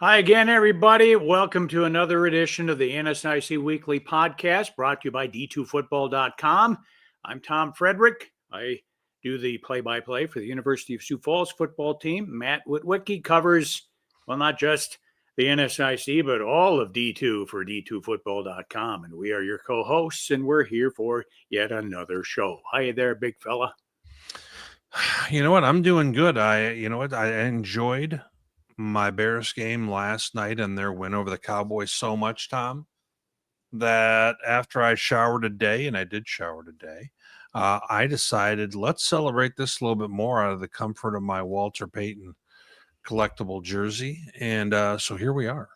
Hi again, everybody. Welcome to another edition of the NSIC Weekly Podcast brought to you by D2Football.com. I'm Tom Frederick. I do the play-by-play for the University of Sioux Falls football team. Matt Witwicky covers, well, not just the NSIC, but all of D2 for D2Football.com. And we are your co-hosts, and we're here for yet another show. Hi there, big fella. You know what? I'm doing good. I enjoyed my Bears game last night and their win over the Cowboys so much, Tom, that after I showered today, and I did shower today, I decided let's celebrate this a little bit more out of the comfort of my Walter Payton collectible jersey. And so here we are.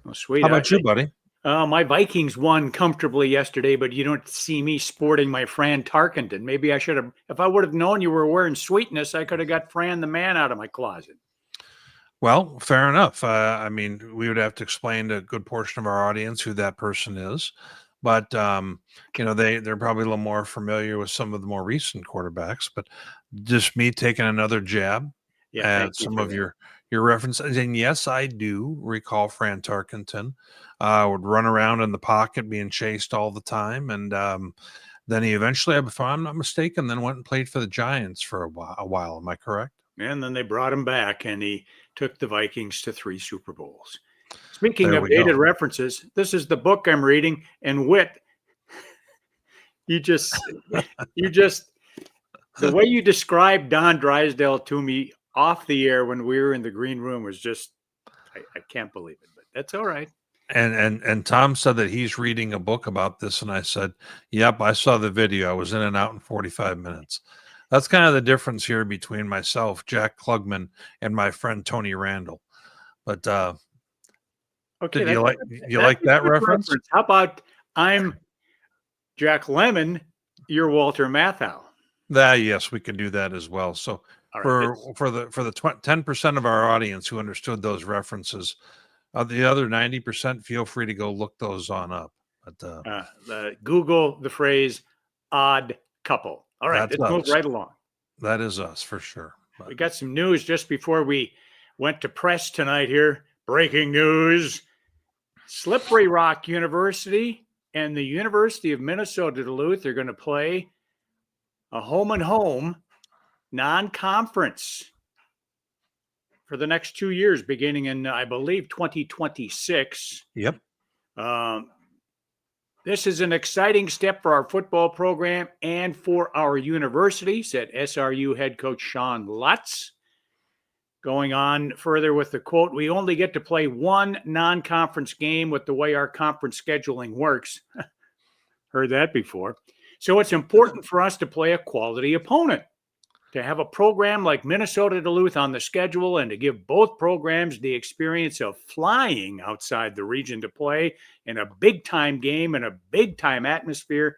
Oh, sweet. How about you, buddy? My Vikings won comfortably yesterday, but you don't see me sporting my Fran Tarkenton. Maybe I should have, if I would have known you were wearing sweetness, I could have got Fran the man out of my closet. Well, fair enough. I mean, we would have to explain to a good portion of our audience who that person is. But, they're probably a little more familiar with some of the more recent quarterbacks. But just me taking another jab at some of your references. And yes, I do recall Fran Tarkenton would run around in the pocket being chased all the time. And then he eventually, if I'm not mistaken, then went and played for the Giants for a while. Am I correct? And then they brought him back, and he took the Vikings to 3 Super Bowls. Speaking of dated references, this is the book I'm reading. And Witt, you just, the way you described Don Drysdale to me off the air when we were in the green room was just, I can't believe it, but that's all right. And Tom said that he's reading a book about this, and I said, "Yep, I saw the video. I was in and out in 45 minutes." That's kind of the difference here between myself, Jack Klugman, and my friend Tony Randall. But okay, did you like that reference? How about I'm Jack Lemon, you're Walter Matthau? Yes, we can do that as well. So for the 10% of our audience who understood those references, the other 90%, feel free to go look those on up. But Google the phrase "odd couple." All right, let's move right along. That is us for sure. We got some news just before we went to press tonight here. Breaking news: Slippery Rock University and the University of Minnesota Duluth are going to play a home-and-home non-conference for the next 2 years, beginning in, I believe, 2026. Yep. This is an exciting step for our football program and for our university, said SRU head coach Sean Lutz. Going on further with the quote, "We only get to play one non-conference game with the way our conference scheduling works." Heard that before. "So it's important for us to play a quality opponent, to have a program like Minnesota Duluth on the schedule, and to give both programs the experience of flying outside the region to play in a big-time game and a big-time atmosphere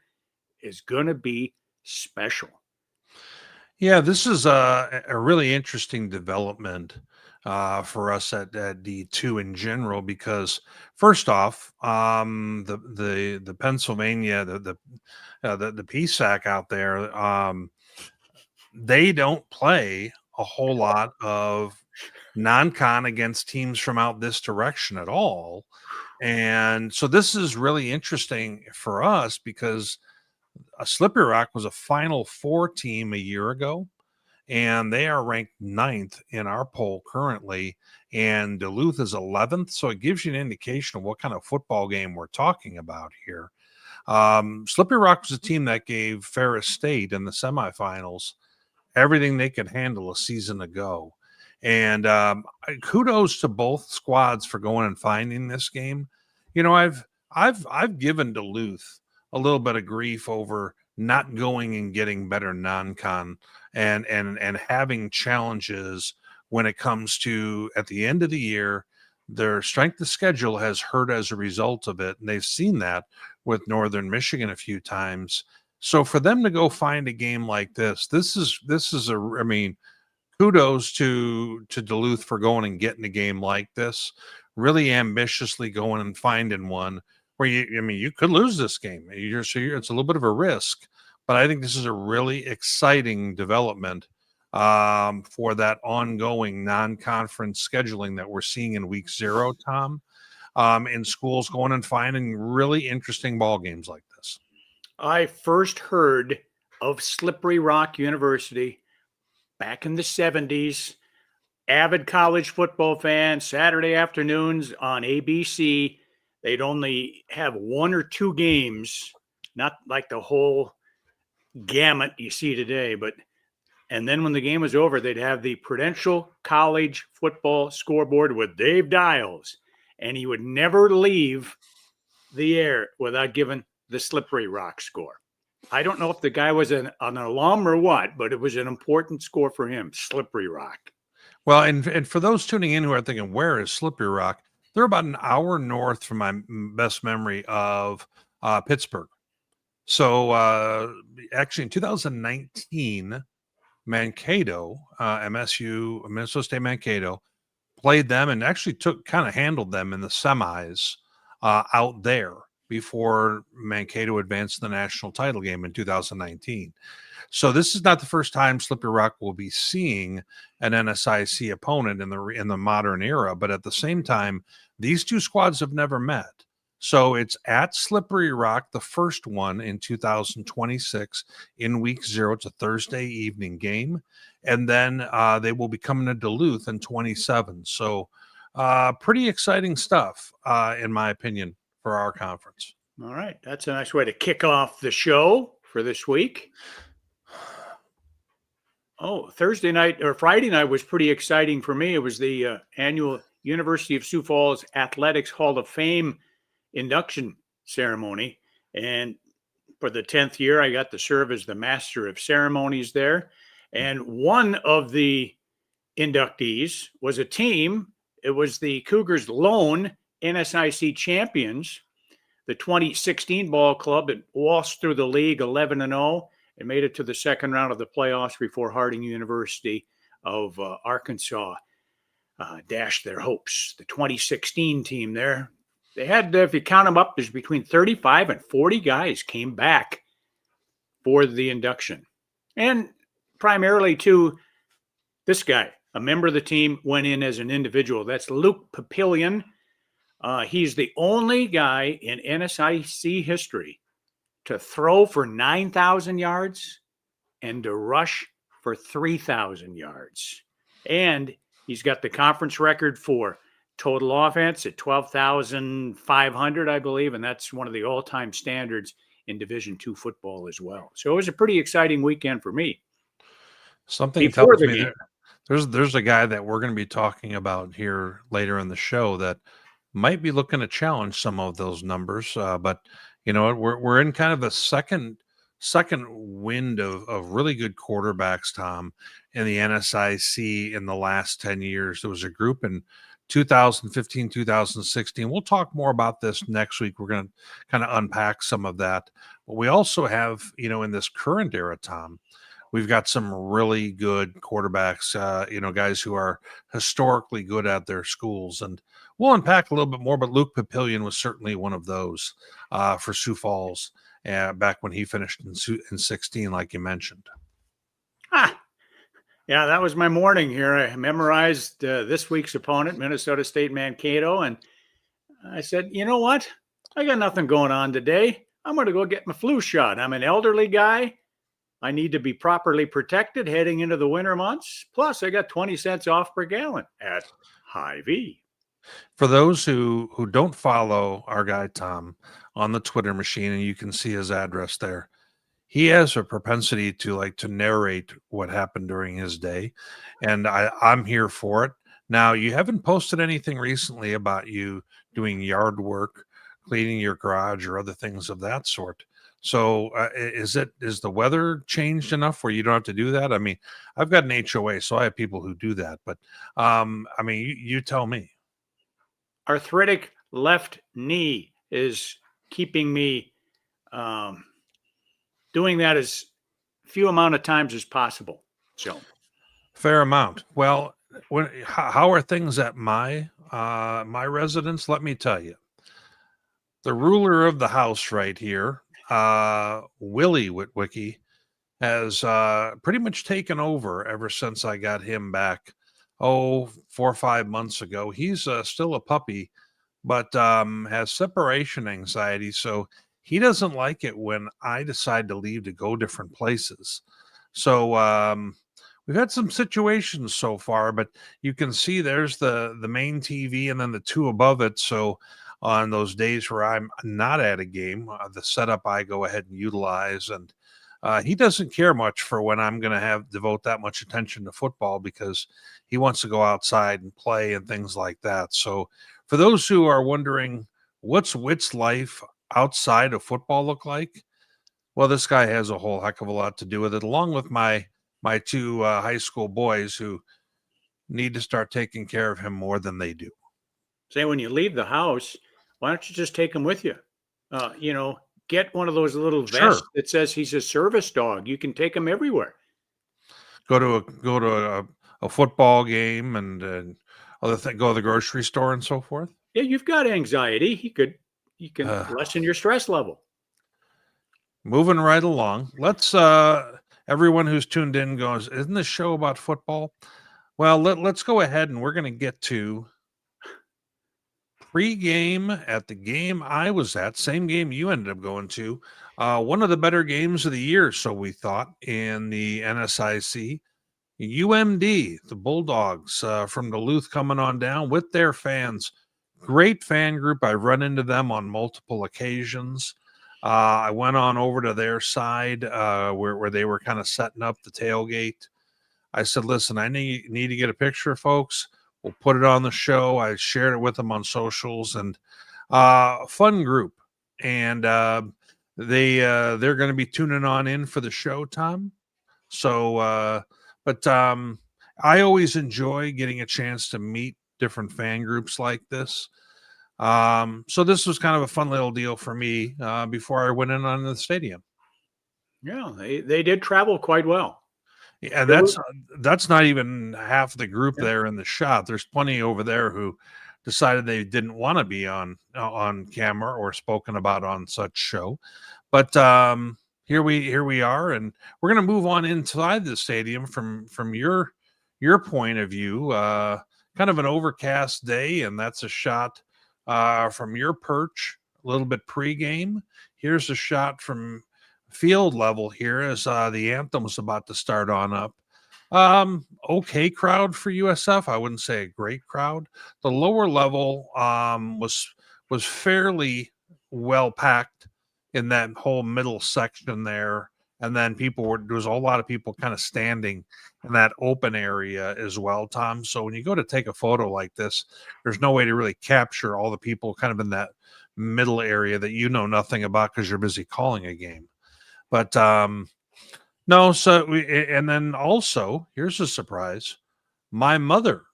is going to be special." Yeah, this is a really interesting development for us at D2 in general, because first off, the Pennsylvania, the PSAC out there, they don't play a whole lot of non-con against teams from out this direction at all. And so this is really interesting for us because Slippery Rock was a Final Four team a year ago, and they are ranked 9th in our poll currently, and Duluth is 11th. So it gives you an indication of what kind of football game we're talking about here. Slippery Rock was a team that gave Ferris State in the semifinals everything they could handle a season ago. And kudos to both squads for going and finding this game. You know, I've given Duluth a little bit of grief over not going and getting better non-con and having challenges when it comes to, at the end of the year, their strength of schedule has hurt as a result of it. And they've seen that with Northern Michigan a few times. So for them to go find a game like this is I mean, kudos to Duluth for going and getting a game like this, really ambitiously going and finding one where you could lose this game. It's a little bit of a risk, but I think this is a really exciting development for that ongoing non-conference scheduling that we're seeing in week 0, Tom, in schools going and finding really interesting ball games like this. I first heard of Slippery Rock University back in the 70s. Avid college football fan, Saturday afternoons on ABC. They'd only have 1 or 2 games, not like the whole gamut you see today, and then when the game was over, they'd have the Prudential College football scoreboard with Dave Dials, and he would never leave the air without giving the Slippery Rock score. I don't know if the guy was an alum or what, but it was an important score for him, Slippery Rock. Well, and for those tuning in who are thinking, where is Slippery Rock? They're about an hour north from my best memory of Pittsburgh. So actually in 2019, Mankato, MSU, Minnesota State Mankato, played them and actually handled them in the semis out there before Mankato advanced to the national title game in 2019. So this is not the first time Slippery Rock will be seeing an NSIC opponent in the modern era, but at the same time, these two squads have never met. So it's at Slippery Rock, the first one in 2026 in week 0. It's a Thursday evening game. And then they will be coming to Duluth in 27. So pretty exciting stuff, in my opinion, for our conference. All right. That's a nice way to kick off the show for this week. Oh, Thursday night or Friday night was pretty exciting for me. It was the annual University of Sioux Falls Athletics Hall of Fame induction ceremony. And for the 10th year, I got to serve as the master of ceremonies there. And one of the inductees was a team. It was the Cougars' lone NSIC champions, the 2016 ball club that waltzed through the league 11-0 and made it to the second round of the playoffs before Harding University of Arkansas dashed their hopes. The 2016 team there, they had, if you count them up, there's between 35 and 40 guys came back for the induction. And primarily to this guy, a member of the team, went in as an individual. That's Luke Papillion. He's the only guy in NSIC history to throw for 9,000 yards and to rush for 3,000 yards. And he's got the conference record for total offense at 12,500, I believe, and that's one of the all-time standards in Division II football as well. So it was a pretty exciting weekend for me. Something Before tells the me game. there's a guy that we're going to be talking about here later in the show that might be looking to challenge some of those numbers. But you know, we're in kind of a second wind of really good quarterbacks, Tom, in the NSIC in the last 10 years. There was a group in 2015, 2016. We'll talk more about this next week. We're going to kind of unpack some of that. But we also have, you know, in this current era, Tom, we've got some really good quarterbacks, you know, guys who are historically good at their schools. And we'll unpack a little bit more, but Luke Papillion was certainly one of those for Sioux Falls back when he finished in 16, like you mentioned. Yeah, that was my morning here. I memorized this week's opponent, Minnesota State Mankato, and I said, you know what? I got nothing going on today. I'm going to go get my flu shot. I'm an elderly guy. I need to be properly protected heading into the winter months. Plus, I got 20 cents off per gallon at Hy-Vee. For those who don't follow our guy Tom on the Twitter machine, and you can see his address there, he has a propensity to narrate what happened during his day, and I'm here for it. Now, you haven't posted anything recently about you doing yard work, cleaning your garage, or other things of that sort. So is the weather changed enough where you don't have to do that? I mean, I've got an HOA, so I have people who do that, but I mean, you tell me. Arthritic left knee is keeping me doing that as few amount of times as possible. So Fair amount. Well, how are things at my my residence? Let me tell you, the ruler of the house right here, Willie Witwicky, has pretty much taken over ever since I got him back, 4 or 5 months ago. He's still a puppy, but has separation anxiety. So he doesn't like it when I decide to leave to go different places. So we've had some situations so far, but you can see there's the main TV and then the two above it. So on those days where I'm not at a game, the setup I go ahead and utilize, and he doesn't care much for when I'm going to have devote that much attention to football because he wants to go outside and play and things like that. So for those who are wondering what's Witt's life outside of football look like, well, this guy has a whole heck of a lot to do with it, along with my two high school boys who need to start taking care of him more than they do. Say when you leave the house, why don't you just take him with you? Get one of those little Sure, vests that says he's a service dog. You can take him everywhere. go to a football game and other thing, go to the grocery store and so forth. Yeah, you've got anxiety. He can Uh, lessen your stress level. Moving right along. Let's everyone who's tuned in goes, isn't this show about football? Well, let's go ahead and we're going to get to pre-game at the game I was at, same game you ended up going to. One of the better games of the year, so we thought, in the NSIC. UMD, the Bulldogs from Duluth coming on down with their fans. Great fan group. I've run into them on multiple occasions. I went on over to their side where they were kind of setting up the tailgate. I said, listen, I need to get a picture, folks. We'll put it on the show. I shared it with them on socials, and fun group. And they're going to be tuning on in for the show, Tom. So, but I always enjoy getting a chance to meet different fan groups like this. So this was kind of a fun little deal for me before I went in on the stadium. Yeah, they did travel quite well. Yeah, There were that's not even half the group yeah. there in the shot. There's plenty over there who decided they didn't want to be on camera or spoken about on such show. But here we are, and we're going to move on inside the stadium from your point of view. Kind of an overcast day, and that's a shot from your perch, a little bit pregame. Here's a shot from field level here as the anthem's about to start on up. Okay crowd for USF. I wouldn't say a great crowd. The lower level was fairly well packed in that whole middle section there. And then there was a whole lot of people kind of standing in that open area as well, Tom. So when you go to take a photo like this, there's no way to really capture all the people kind of in that middle area that you know nothing about because you're busy calling a game. But no, and then also, here's a surprise. My mother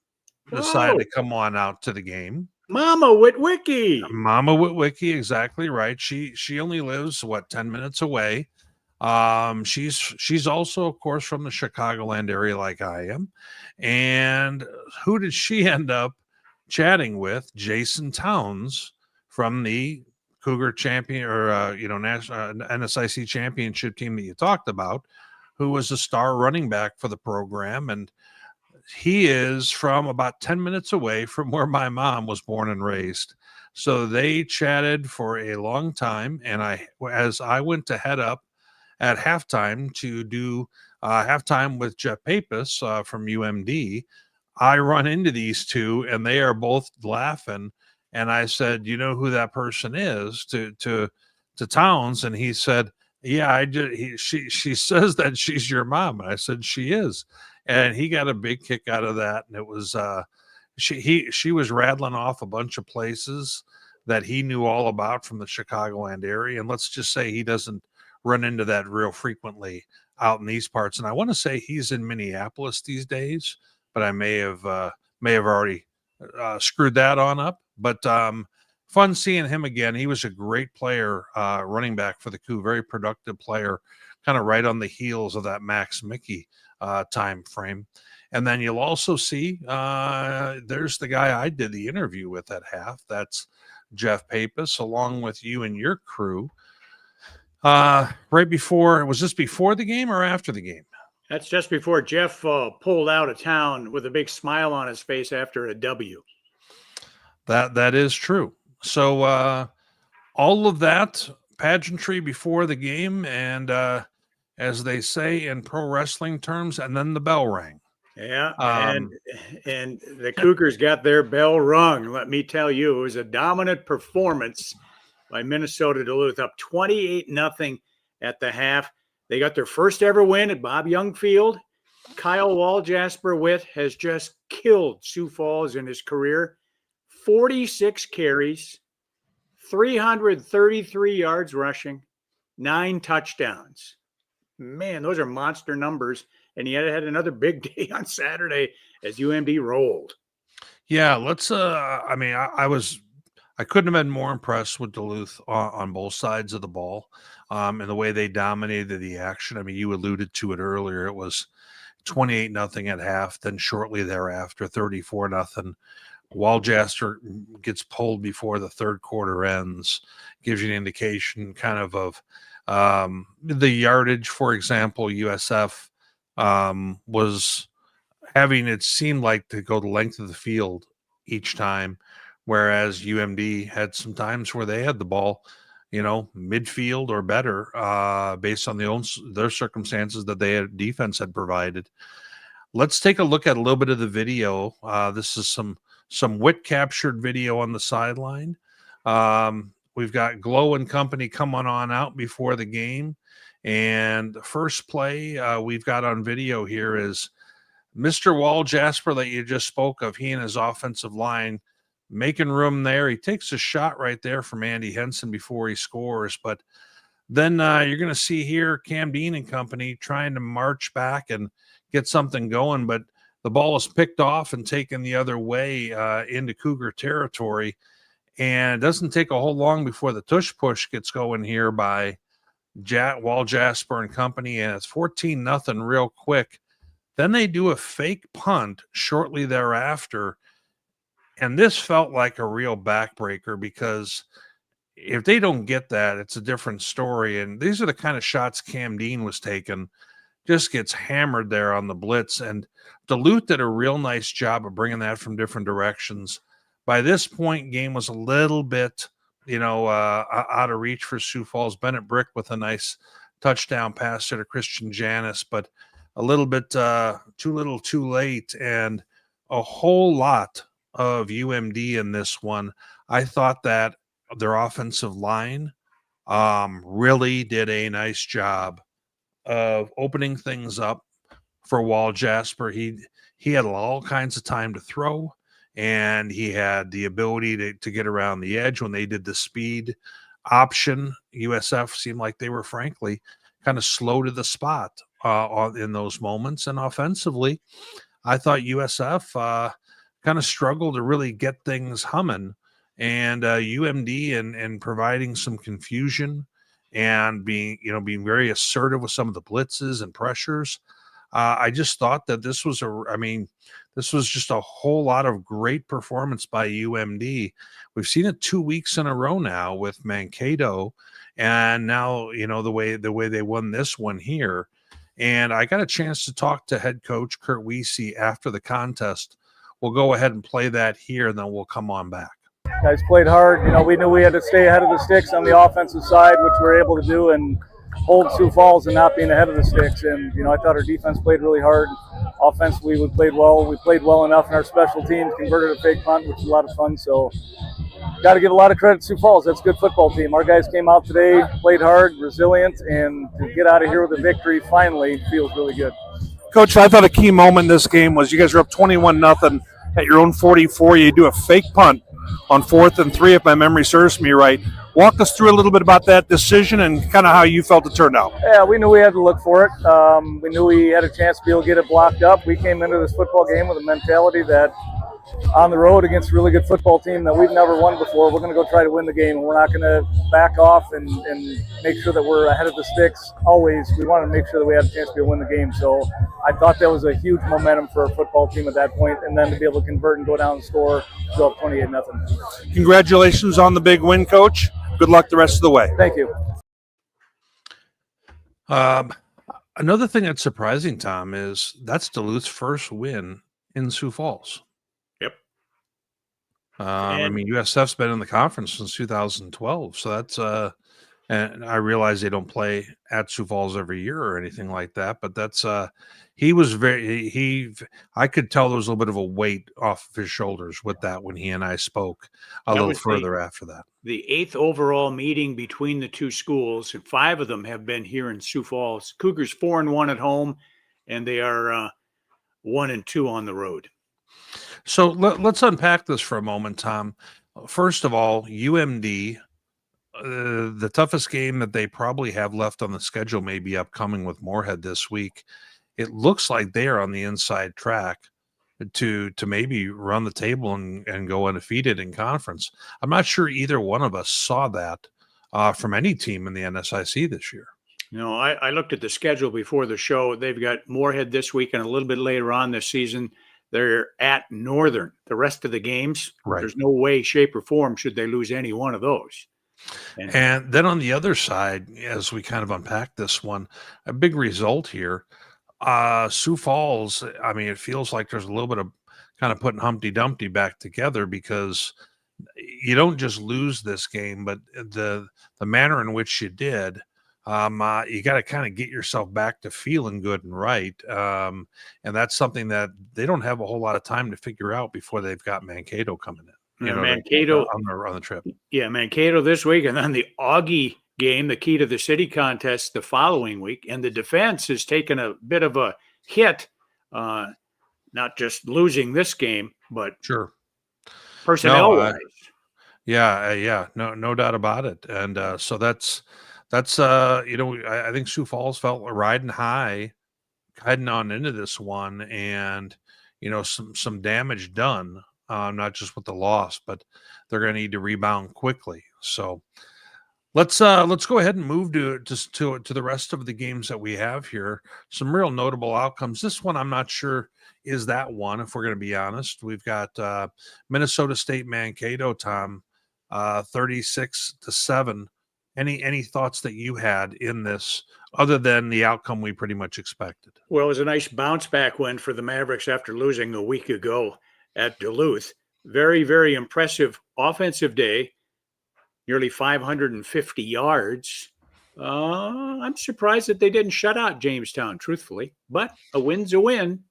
decided Oh, to come on out to the game. Mama Witwicky. Mama Witwicky, exactly right. She only lives 10 minutes away. She's also, of course, from the Chicagoland area, like I am. And who did she end up chatting with? Jason Towns from the Cougar champion or national NSIC championship team that you talked about, who was a star running back for the program, and he is from about 10 minutes away from where my mom was born and raised. So they chatted for a long time, and as I went to head up at halftime to do halftime with Jeff Papis from UMD, I run into these two, and they are both laughing. And I said, "You know who that person is?" to Towns, and he said, "Yeah, I did." She says that she's your mom, and I said she is, and he got a big kick out of that. And it was she was rattling off a bunch of places that he knew all about from the Chicagoland area, and let's just say he doesn't run into that real frequently out in these parts. And I want to say he's in Minneapolis these days, but I may have already screwed that on up. But fun seeing him again. He was a great player, running back for the Coup, very productive player, kind of right on the heels of that Max Mickey time frame. And then you'll also see there's the guy I did the interview with at half. That's Jeff Papis, along with you and your crew. Right before, was this before the game or after the game? That's just before Jeff pulled out of town with a big smile on his face after a W. That is true. So all of that pageantry before the game, and as they say in pro wrestling terms, and then the bell rang. Yeah, and the Cougars got their bell rung. Let me tell you, it was a dominant performance by Minnesota Duluth, up 28-0 at the half. They got their first ever win at Bob Young Field. Kyle Waljasper Witt has just killed Sioux Falls in his career. 46 carries, 333 yards rushing, 9 touchdowns. Man, those are monster numbers. And he had another big day on Saturday as UMD rolled. Yeah, let's. I couldn't have been more impressed with Duluth on both sides of the ball, and the way they dominated the action. I mean, you alluded to it earlier. It was 28-0 at half. Then shortly thereafter, 34-0. Waljasper gets pulled before the third quarter ends. Gives you an indication, kind of the yardage. For example, USF was having, it seemed like, to go the length of the field each time, whereas UMD had some times where they had the ball, midfield or better, based on their circumstances that defense had provided. Let's take a look at a little bit of the video. This is some Witt captured video on the sideline. We've got Glow and company coming on out before the game. And the first play we've got on video here is Mr. Waljasper that you just spoke of. He and his offensive line making room there. He takes a shot right there from Andy Henson before he scores. But then you're going to see here Cam Dean and company trying to march back and get something going. But the ball is picked off and taken the other way into Cougar territory. And it doesn't take a whole long before the tush push gets going here by Waljasper and company, and it's 14-0 real quick. Then they do a fake punt shortly thereafter, and this felt like a real backbreaker, because if they don't get that, it's a different story. And these are the kind of shots Cam Dean was taking. Just gets hammered there on the blitz, and Duluth did a real nice job of bringing that from different directions. By this point, game was a little bit out of reach for Sioux Falls. Bennett Brick with a nice touchdown pass to Christian Janis, but a little bit too little too late, and a whole lot of UMD in this one. I thought that their offensive line really did a nice job of opening things up for Waljasper. He had all kinds of time to throw, and he had the ability to get around the edge. When they did the speed option, USF seemed like they were, frankly, kind of slow to the spot in those moments. And offensively, I thought USF kind of struggled to really get things humming. And UMD and providing some confusion and being very assertive with some of the blitzes and pressures. I just thought that this was just a whole lot of great performance by UMD. We've seen it 2 weeks in a row now with Mankato, and now the way they won this one here. And I got a chance to talk to head coach Kurt Wiese after the contest. We'll go ahead and play that here, and then we'll come on back. Guys played hard. We knew we had to stay ahead of the sticks on the offensive side, which we were able to do, and hold Sioux Falls and not being ahead of the sticks. And I thought our defense played really hard. Offensively, we played well. We played well enough, and our special teams converted a fake punt, which was a lot of fun. So got to give a lot of credit to Sioux Falls. That's a good football team. Our guys came out today, played hard, resilient, and to get out of here with a victory finally feels really good. Coach, I thought a key moment in this game was you guys were up 21-0 at your own 44. You do a fake punt on 4th and 3, if my memory serves me right. Walk us through a little bit about that decision and kind of how you felt it turned out. Yeah, we knew we had to look for it. We knew we had a chance to be able to get it blocked up. We came into this football game with a mentality that on the road against a really good football team that we've never won before, we're going to go try to win the game. And we're not going to back off and make sure that we're ahead of the sticks always. We want to make sure that we had a chance to be able to win the game. So I thought that was a huge momentum for our football team at that point, and then to be able to convert and go down and score, go up 28-0. Congratulations on the big win, Coach. Good luck the rest of the way. Thank you. Um, Another thing that's surprising, Tom, is that's Duluth's first win in Sioux Falls. Yep. I And mean, USF's been in the conference since 2012, so that's and I realize they don't play at Sioux Falls every year or anything like that, but that's he was very I could tell there was a little bit of a weight off of his shoulders with that when he and I spoke a that little was further after that. the 8th overall meeting between the two schools, and 5 of them have been here in Sioux Falls. Cougars 4-1 at home, and they are 1-2 on the road. So let's unpack this for a moment, Tom. First of all, UMD, the toughest game that they probably have left on the schedule may be upcoming with Moorhead this week. It looks like they are on the inside track to maybe run the table and go undefeated in conference. I'm not sure either one of us saw that from any team in the NSIC this year. No, I looked at the schedule before the show. They've got Moorhead this week, and a little bit later on this season, they're at Northern. The rest of the games, Right. there's no way, shape, or form should they lose any one of those. And then on the other side, as we kind of unpack this one, a big result here. Sioux Falls, I mean, it feels like there's a little bit of kind of putting Humpty Dumpty back together because you don't just lose this game, but the manner in which you did, you got to kind of get yourself back to feeling good and right. And that's something that they don't have a whole lot of time to figure out before they've got Mankato coming in. Mankato on the trip. Yeah, Mankato this week, and then the Augie game, the Key to the City contest, the following week. And the defense has taken a bit of a hit, not just losing this game, but Sure. personnel-wise. Yeah, no doubt about it. And so that's I think Sioux Falls felt riding high, heading on into this one, and some damage done. Not just with the loss, but they're going to need to rebound quickly. So let's go ahead and move to the rest of the games that we have here. Some real notable outcomes. This one I'm not sure is that one. If we're going to be honest, we've got Minnesota State Mankato, Tom, 36-7. Any thoughts that you had in this, other than the outcome we pretty much expected? Well, it was a nice bounce back win for the Mavericks after losing a week ago at Duluth. Very, very impressive offensive day, nearly 550 yards. I'm surprised that they didn't shut out Jamestown, truthfully, but a win's a win.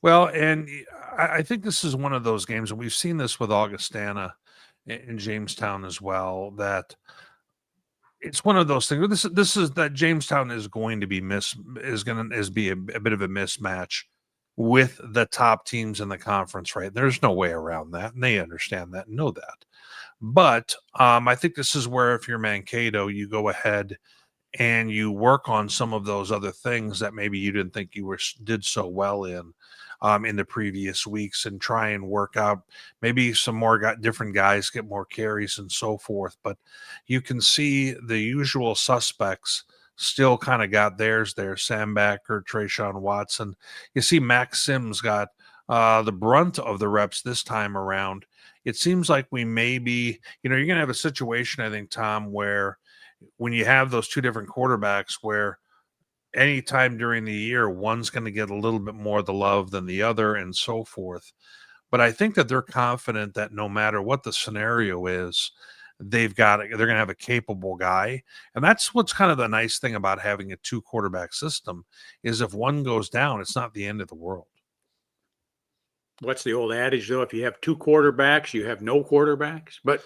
Well, and I think this is one of those games, and we've seen this with Augustana in Jamestown as well, that it's one of those things. This is that Jamestown is going to be be a bit of a mismatch with the top teams in the conference, right? There's no way around that, and they understand that and know that. But I think this is where, if you're Mankato, you go ahead and you work on some of those other things that maybe you didn't think you did so well in the previous weeks, and try and work out maybe some more different guys get more carries and so forth. But you can see the usual suspects still kind of got theirs there. Sam Backer, Trayshawn Watson. You see Max Sims got the brunt of the reps this time around. It seems like we may be, you're going to have a situation, I think, Tom, where when you have those two different quarterbacks, where anytime during the year, one's going to get a little bit more of the love than the other and so forth. But I think that they're confident that no matter what the scenario is, they're going to have a capable guy. And that's what's kind of the nice thing about having a 2 quarterback system, is if one goes down, it's not the end of the world. What's the old adage, though? If you have 2 quarterbacks, you have no quarterbacks. But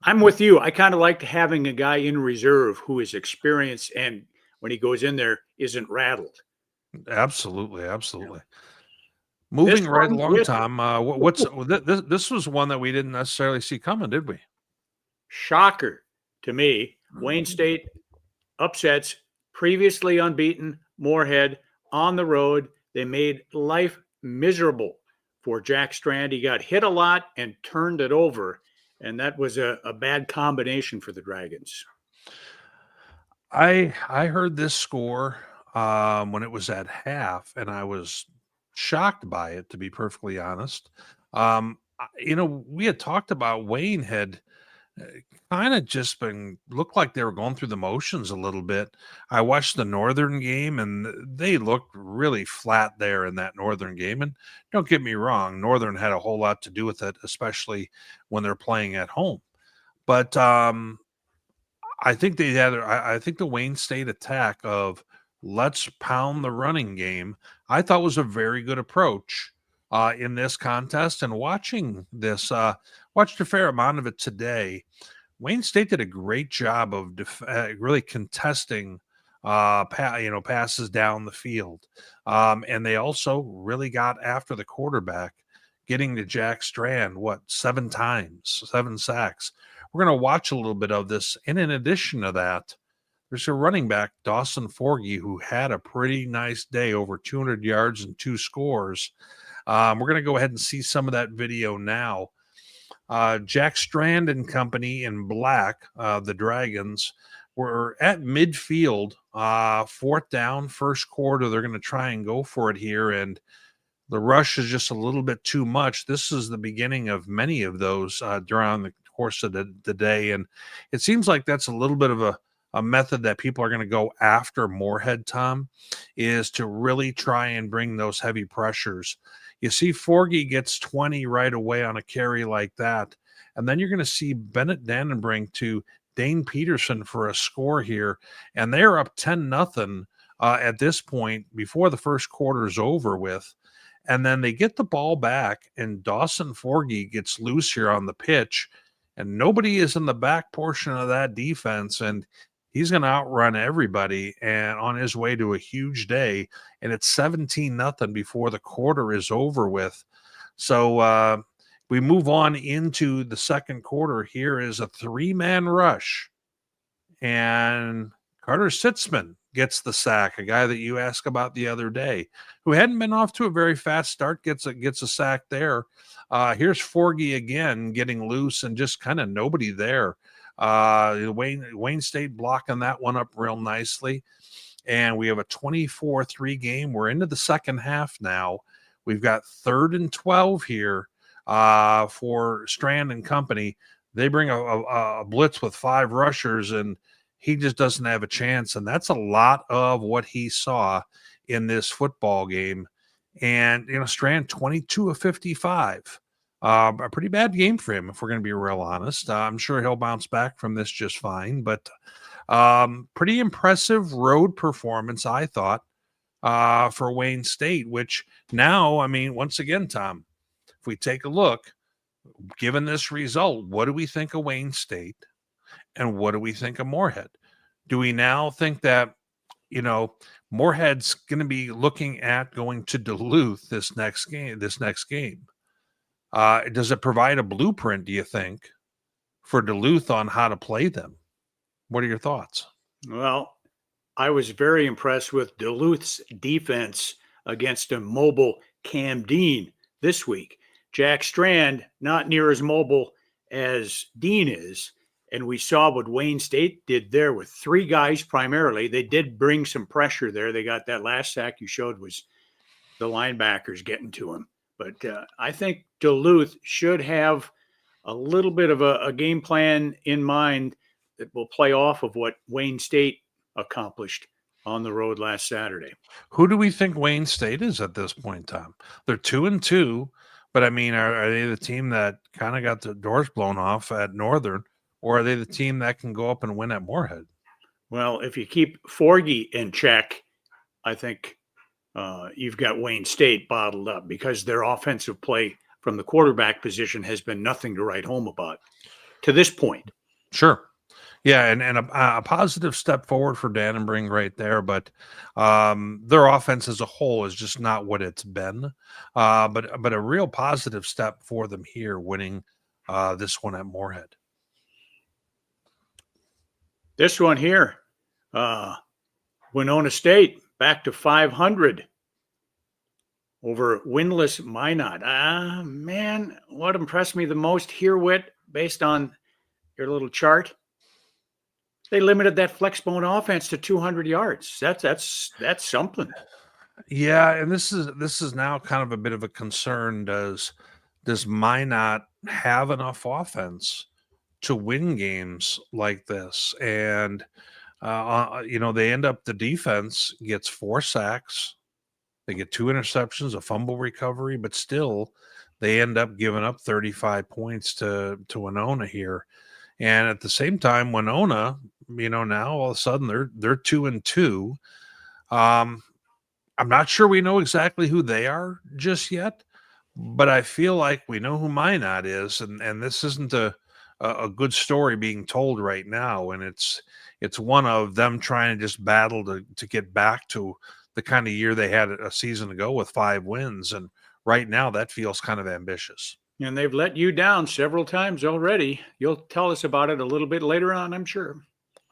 I'm with you. I kind of like having a guy in reserve who is experienced, and when he goes in there, isn't rattled. Absolutely. Moving right along, Tom, this was one that we didn't necessarily see coming, did we? Shocker to me. Wayne State upsets previously unbeaten Moorhead on the road. They made life miserable for Jack Strand. He got hit a lot and turned it over, and that was a bad combination for the Dragons. I heard this score when it was at half, and I was shocked by it, to be perfectly honest. We had talked about Wayne had kind of just been looked like they were going through the motions a little bit. I watched the Northern game and they looked really flat there in that Northern game. And don't get me wrong, Northern had a whole lot to do with it, especially when they're playing at home. But I think they had. I think the Wayne State attack of let's pound the running game, I thought was a very good approach in this contest. And watching this, watched a fair amount of it today. Wayne State did a great job of really contesting, passes down the field, and they also really got after the quarterback, getting to Jack Strand 7 times, 7 sacks. We're going to watch a little bit of this, and in addition to that, there's a running back, Dawson Forgy, who had a pretty nice day, over 200 yards and 2 scores. We're going to go ahead and see some of that video now. Jack Strand and company in black, the Dragons, were at midfield, 4th down, first quarter. They're going to try and go for it here, and the rush is just a little bit too much. This is the beginning of many of those during the course of the day, and it seems like that's a little bit of a method that people are going to go after Moorhead, Tom, is to really try and bring those heavy pressures. You see Forgy gets 20 right away on a carry like that, and then you're going to see Bennett Dannenbrink to Dane Peterson for a score here, and they're up 10-0 at this point before the first quarter is over with. And then they get the ball back, and Dawson Forgy gets loose here on the pitch, and nobody is in the back portion of that defense, and he's going to outrun everybody and on his way to a huge day. And it's 17-0 before the quarter is over with. So we move on into the second quarter. Here is a 3-man rush, and Carter Sitzman gets the sack, a guy that you asked about the other day, who hadn't been off to a very fast start, gets a sack there. Here's Forgy again getting loose and just kind of nobody there. Wayne State blocking that one up real nicely. And we have a 24-3 game. We're into the second half now. We've got 3rd and 12 here for Strand and company. They bring a blitz with 5 rushers, and he just doesn't have a chance. And that's a lot of what he saw in this football game. And, Strand 22 of 55. A pretty bad game for him, if we're going to be real honest. I'm sure he'll bounce back from this just fine. But pretty impressive road performance, I thought, for Wayne State, which now, once again, Tom, if we take a look, given this result, what do we think of Wayne State? And what do we think of Moorhead? Do we now think that, Moorhead's going to be looking at going to Duluth this next game? Does it provide a blueprint, do you think, for Duluth on how to play them? What are your thoughts? Well, I was very impressed with Duluth's defense against a mobile Cam Dean this week. Jack Strand, not near as mobile as Dean is. And we saw what Wayne State did there with 3 guys primarily. They did bring some pressure there. They got that last sack you showed was the linebackers getting to him. But I think Duluth should have a little bit of a game plan in mind that will play off of what Wayne State accomplished on the road last Saturday. Who do we think Wayne State is at this point, Tom? They're 2-2, but are they the team that kind of got the doors blown off at Northern, or are they the team that can go up and win at Moorhead? Well, if you keep Forgy in check, I think you've got Wayne State bottled up, because their offensive play from the quarterback position has been nothing to write home about to this point. Sure. Yeah, and a positive step forward for Dannenbrink right there, but their offense as a whole is just not what it's been. But a real positive step for them here, winning this one at Moorhead. This one here, Winona State back to 500 over winless Minot. Man, what impressed me the most here, Witt, based on your little chart, they limited that flexbone offense to 200 yards. That's something. Yeah, and this is now kind of a bit of a concern. Does Minot have enough offense to win games like this. And, they end up, the defense gets 4 sacks. They get 2 interceptions, a fumble recovery, but still they end up giving up 35 points to Winona here. And at the same time, Winona, now all of a sudden they're 2-2. I'm not sure we know exactly who they are just yet, but I feel like we know who Minot is, and this isn't a good story being told right now, and it's one of them trying to just battle to get back to the kind of year they had a season ago with 5 wins, and right now that feels kind of ambitious. And they've let you down several times already. You'll tell us about it a little bit later on, I'm sure.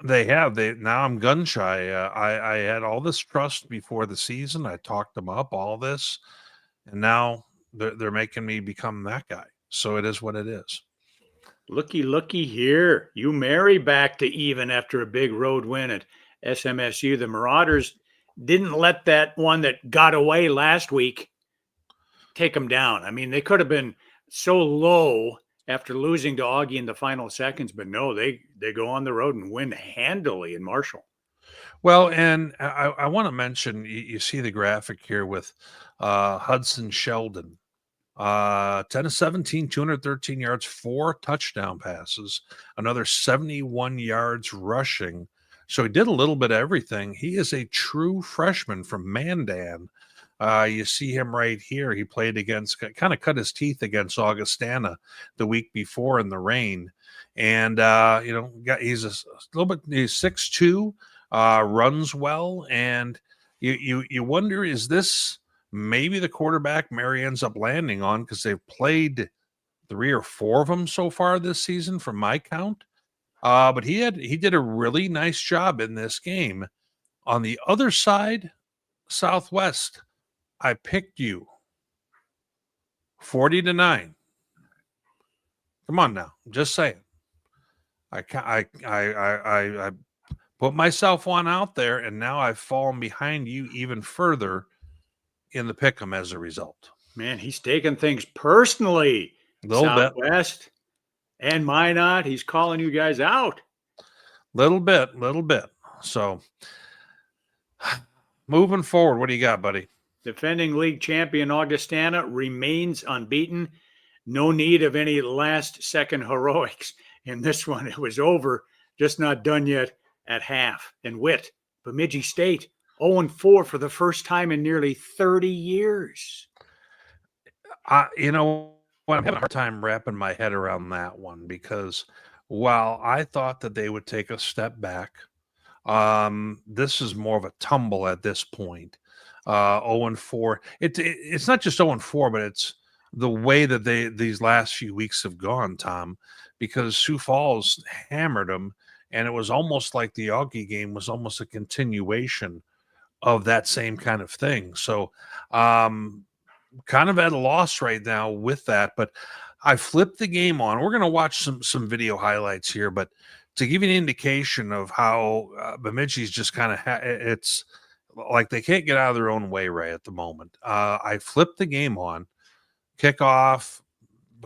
They have. Now I'm gun shy. I had all this trust before the season. I talked them up, all this, and now they're making me become that guy. So it is what it is. Looky here. You marry back to even after a big road win at SMSU. The Marauders didn't let that one that got away last week take them down. I mean, they could have been so low after losing to Augie in the final seconds, but no, they go on the road and win handily in Marshall. Well, and I want to mention, you see the graphic here with Hudson Sheldon, 10-17, 213 yards, 4 touchdown passes, another 71 yards rushing. So he did a little bit of everything. He is a true freshman from Mandan. You see him right here. He played against, kind of cut his teeth against Augustana the week before in the rain. And, he's a little bit, he's 6'2", runs well. And you wonder, is this maybe the quarterback Mary ends up landing on? Because they've played 3 or 4 of them so far this season from my count. But he did a really nice job in this game. On the other side, Southwest, I picked you 40-9. Come on now, I'm just saying. I put myself one out there, and now I've fallen behind you even further in the pick'em as a result. Man, he's taking things personally. Little Southwest and Minot, he's calling you guys out. Little bit. So moving forward, what do you got, buddy? Defending league champion Augustana remains unbeaten. No need of any last-second heroics in this one. It was over, just not done yet at half. And Witt, Bemidji State, 0-4 for the first time in nearly 30 years. I'm having a hard time wrapping my head around that one, because while I thought that they would take a step back, this is more of a tumble at this point. 0-4. It's not just 0-4, but it's the way that these last few weeks have gone, Tom, because Sioux Falls hammered them, and it was almost like the Augie game was almost a continuation of that same kind of thing. So kind of at a loss right now with that, but I flipped the game on. We're going to watch some video highlights here, but to give you an indication of how Bemidji's just kind of it's like they can't get out of their own way right at the moment. I flipped the game on, kickoff.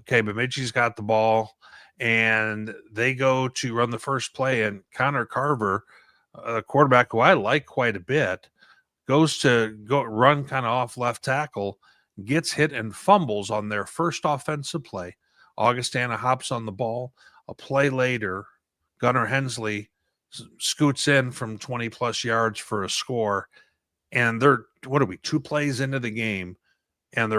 Okay, Bemidji's got the ball, and they go to run the first play, and Connor Carver, a quarterback who I like quite a bit, goes to go run kind of off left tackle, gets hit and fumbles on their first offensive play. Augustana hops on the ball. A play later, Gunnar Hensley scoots in from 20-plus yards for a score, and they're 2 plays into the game, and they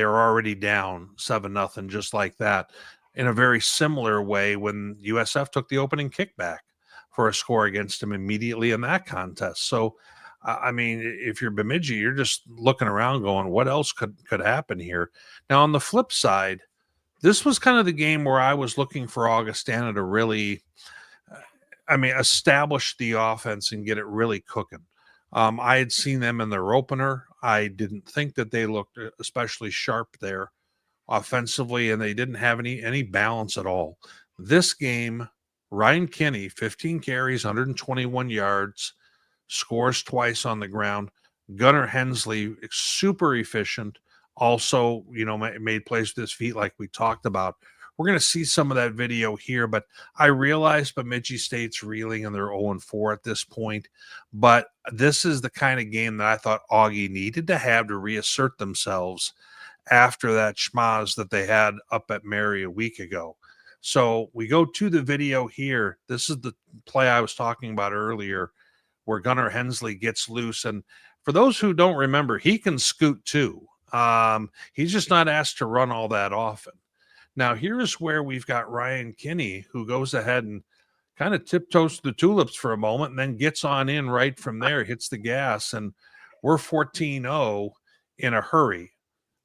are already down 7-0, just like that. In a very similar way, when USF took the opening kickback for a score against them immediately in that contest. So, I mean, if you're Bemidji, you're just looking around going, what else could happen here? Now, on the flip side, this was kind of the game where I was looking for Augustana to really, establish the offense and get it really cooking. I had seen them in their opener. I didn't think that they looked especially sharp there offensively, and they didn't have any balance at all. This game, Ryan Kinney, 15 carries, 121 yards, scores twice on the ground. Gunnar Hensley, super efficient, also, made plays with his feet like we talked about we're going to see some of that video here, but I realize Bemidji State's reeling and they're 0-4 at this point. But this is the kind of game that I thought Augie needed to have to reassert themselves after that schmaz that they had up at Mary a week ago. So we go to the video here. This is the play I was talking about earlier where Gunnar Hensley gets loose. And for those who don't remember, he can scoot too. He's just not asked to run all that often. Now, here's where we've got Ryan Kinney, who goes ahead and kind of tiptoes to the tulips for a moment and then gets on in right from there, hits the gas, and we're 14-0 in a hurry.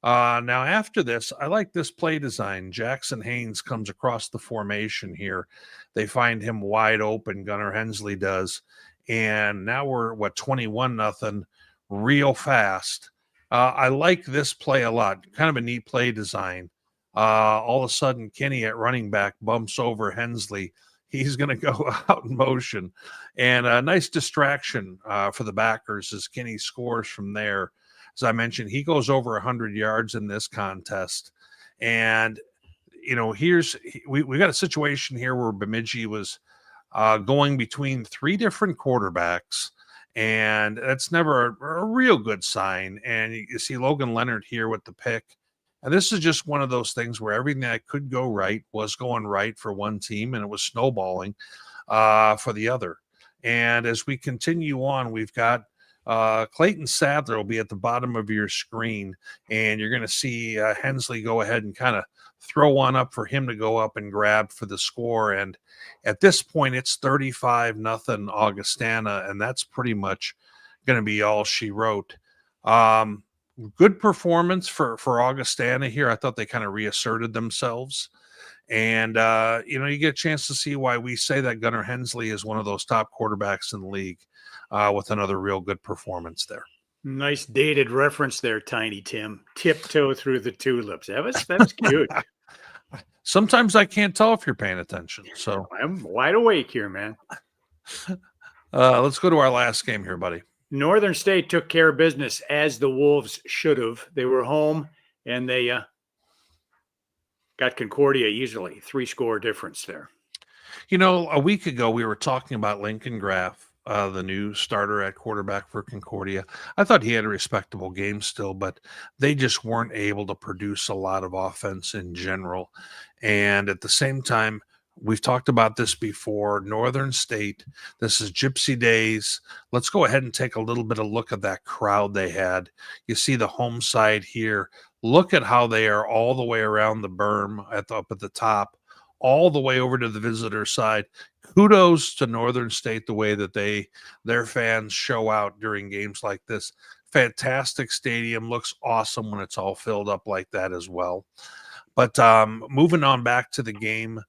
Now, after this, I like this play design. Jackson Haynes comes across the formation here. They find him wide open, Gunnar Hensley does. And now we're, 21-0, real fast. I like this play a lot. Kind of a neat play design. All of a sudden, Kinney at running back bumps over Hensley. He's going to go out in motion. And a nice distraction for the backers as Kinney scores from there. As I mentioned, he goes over 100 yards in this contest. And, you know, we got a situation here where Bemidji was going between three different quarterbacks. And that's never a real good sign. And you see Logan Leonard here with the pick. And this is just one of those things where everything that could go right was going right for one team, and it was snowballing for the other. And as we continue on, we've got Clayton Sadler will be at the bottom of your screen, and you're going to see Hensley go ahead and kind of throw one up for him to go up and grab for the score. And at this point, it's 35-0 Augustana, and that's pretty much going to be all she wrote. Good performance for Augustana here. I thought they kind of reasserted themselves. And, you get a chance to see why we say that Gunnar Hensley is one of those top quarterbacks in the league with another real good performance there. Nice dated reference there, Tiny Tim. Tiptoe through the tulips. That was cute. Sometimes I can't tell if you're paying attention. So I'm wide awake here, man. Let's go to our last game here, buddy. Northern State took care of business as the Wolves should have. They were home and they got Concordia easily. 3-score difference there. A week ago we were talking about Lincoln Graff, the new starter at quarterback for Concordia. I thought he had a respectable game still, but they just weren't able to produce a lot of offense in general. And at the same time, we've talked about this before. Northern State, this is Gypsy Days. Let's go ahead and take a little bit of look at that crowd they had. You see the home side here. Look at how they are all the way around the berm up at the top, all the way over to the visitor side. Kudos to Northern State, the way that their fans show out during games like this. Fantastic stadium. Looks awesome when it's all filled up like that as well. But moving on back to the game,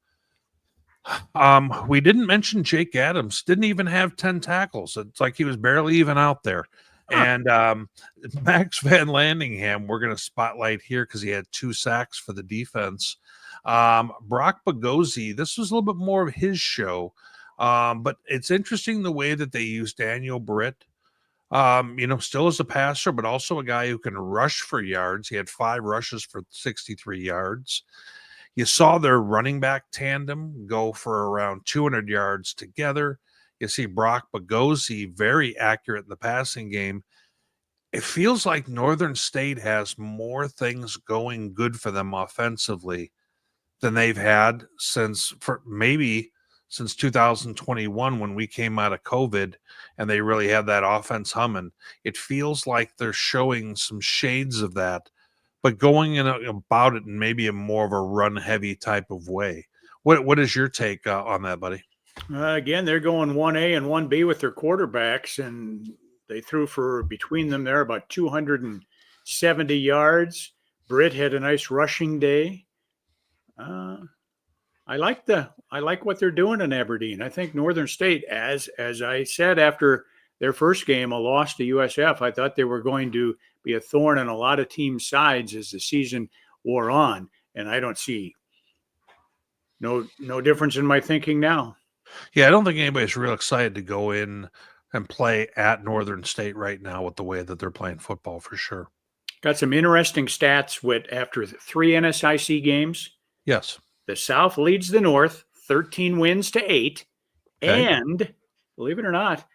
we didn't mention Jake Adams. Didn't even have 10 tackles. It's like he was barely even out there. And Max Van Landingham, we're going to spotlight here because he had 2 sacks for the defense. Brock Bagosi, this was a little bit more of his show. But it's interesting the way that they use Daniel Britt. Still as a passer, but also a guy who can rush for yards. He had 5 rushes for 63 yards. You saw their running back tandem go for around 200 yards together. You see Brock Bagosi very accurate in the passing game. It feels like Northern State has more things going good for them offensively than they've had since 2021 when we came out of COVID and they really had that offense humming. It feels like they're showing some shades of that, but going about it in maybe a more of a run-heavy type of way. What is your take on that, buddy? Again, they're going 1A and 1B with their quarterbacks, and they threw for between them there about 270 yards. Britt had a nice rushing day. I like what they're doing in Aberdeen. I think Northern State, as I said after their first game, a loss to USF, I thought they were going to be a thorn in a lot of teams' sides as the season wore on, and I don't see no difference in my thinking now. Yeah, I don't think anybody's real excited to go in and play at Northern State right now with the way that they're playing football for sure. Got some interesting stats after 3 NSIC games. Yes. The South leads the North, 13 wins to 8. Okay. And believe it or not,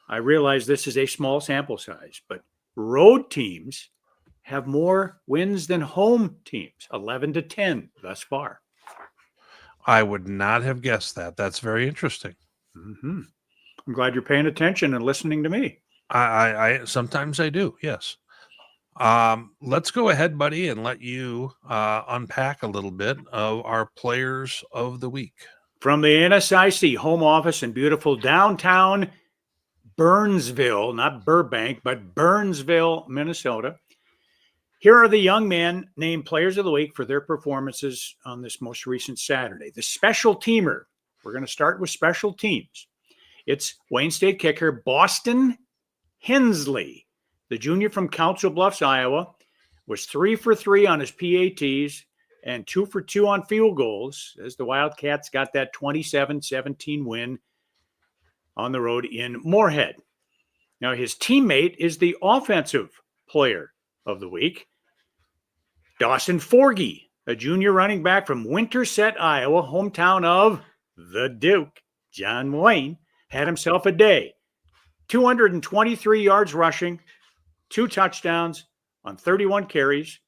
I realize this is a small sample size, but road teams have more wins than home teams, 11 to 10 thus far. I would not have guessed that. That's very interesting. I'm glad you're paying attention and listening to me. I sometimes I do. Yes. Let's go ahead, buddy, and let you unpack a little bit of our players of the week. From the NSIC home office in beautiful downtown Burnsville, not Burbank, but Burnsville, Minnesota. Here are the young men named Players of the Week for their performances on this most recent Saturday. The special teamer, we're going to start with special teams. It's Wayne State kicker Boston Hensley. The junior from Council Bluffs, Iowa, was 3 for 3 on his PATs and 2 for 2 on field goals as the Wildcats got that 27-17 win on the road in Moorhead. Now, his teammate is the offensive player of the week, Dawson Forgy, a junior running back from Winterset, Iowa, hometown of the Duke. John Wayne had himself a day. 223 yards rushing, 2 touchdowns on 31 carries.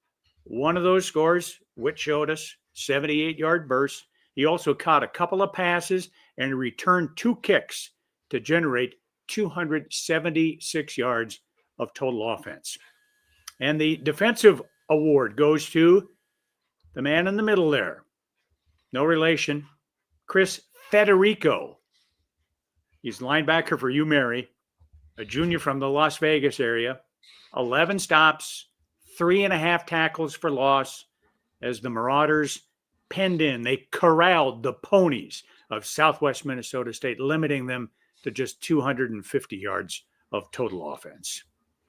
One of those scores, Witt showed us, 78-yard burst. He also caught a couple of passes and returned 2 kicks to generate 276 yards of total offense. And the defensive award goes to the man in the middle there. No relation, Chris Federico. He's linebacker for UMary, a junior from the Las Vegas area. 11 stops, 3.5 tackles for loss as the Marauders penned in. They corralled the ponies of Southwest Minnesota State, limiting them to just 250 yards of total offense.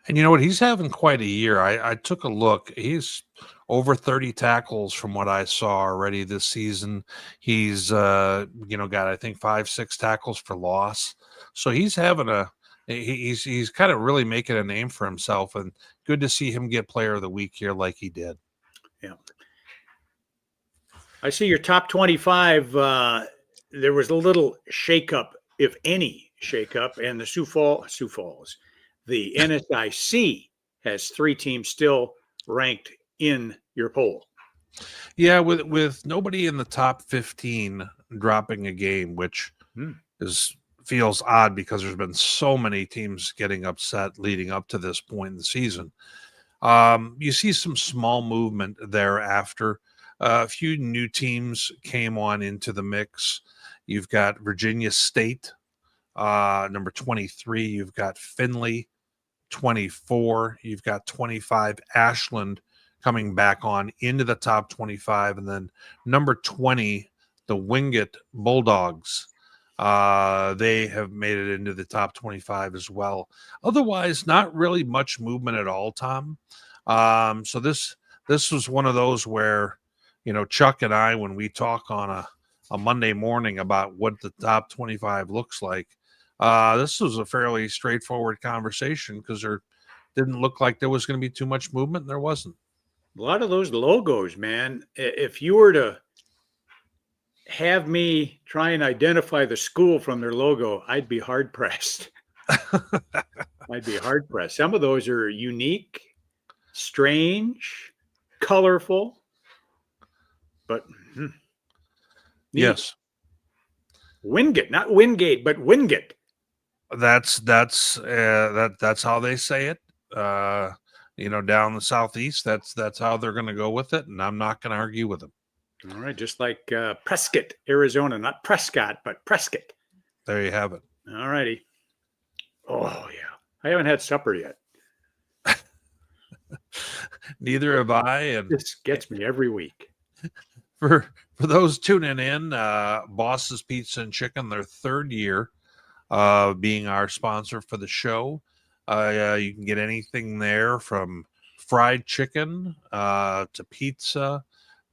And you know what? He's having quite a year. I took a look. He's over 30 tackles from what I saw already this season. He's, got, I think 5-6 tackles for loss. So he's having he's kind of really making a name for himself, and good to see him get player of the week here like he did. Yeah. I see your top 25. There was a little shakeup, if any shakeup, and the Sioux Falls. The NSIC has 3 teams still ranked in your poll. Yeah, with nobody in the top 15 dropping a game, which feels odd because there's been so many teams getting upset leading up to this point in the season. You see some small movement thereafter. A few new teams came on into the mix. You've got Virginia State, number 23. You've got Findlay, 24. You've got 25 Ashland coming back on into the top 25. And then number 20, the Wingate Bulldogs. They have made it into the top 25 as well. Otherwise, not really much movement at all, Tom. So this was one of those where, Chuck and I, when we talk on a Monday morning about what the top 25 looks like, this was a fairly straightforward conversation because there didn't look like there was going to be too much movement, and there wasn't. A lot of those logos, man. If you were to have me try and identify the school from their logo, I'd be hard pressed. I'd be hard pressed. Some of those are unique, strange, colorful, but yes, Wingate, not Wingate, but Wingate. That's how they say it. Down the southeast, that's how they're going to go with it, and I'm not going to argue with them. All right, just like Prescott, Arizona, not Prescott, but Prescott. There you have it. All righty. Oh yeah, I haven't had supper yet. Neither have I, and this gets me every week. For those tuning in, Boss's Pizza and Chicken, their 3rd year being our sponsor for the show. You can get anything there from fried chicken to pizza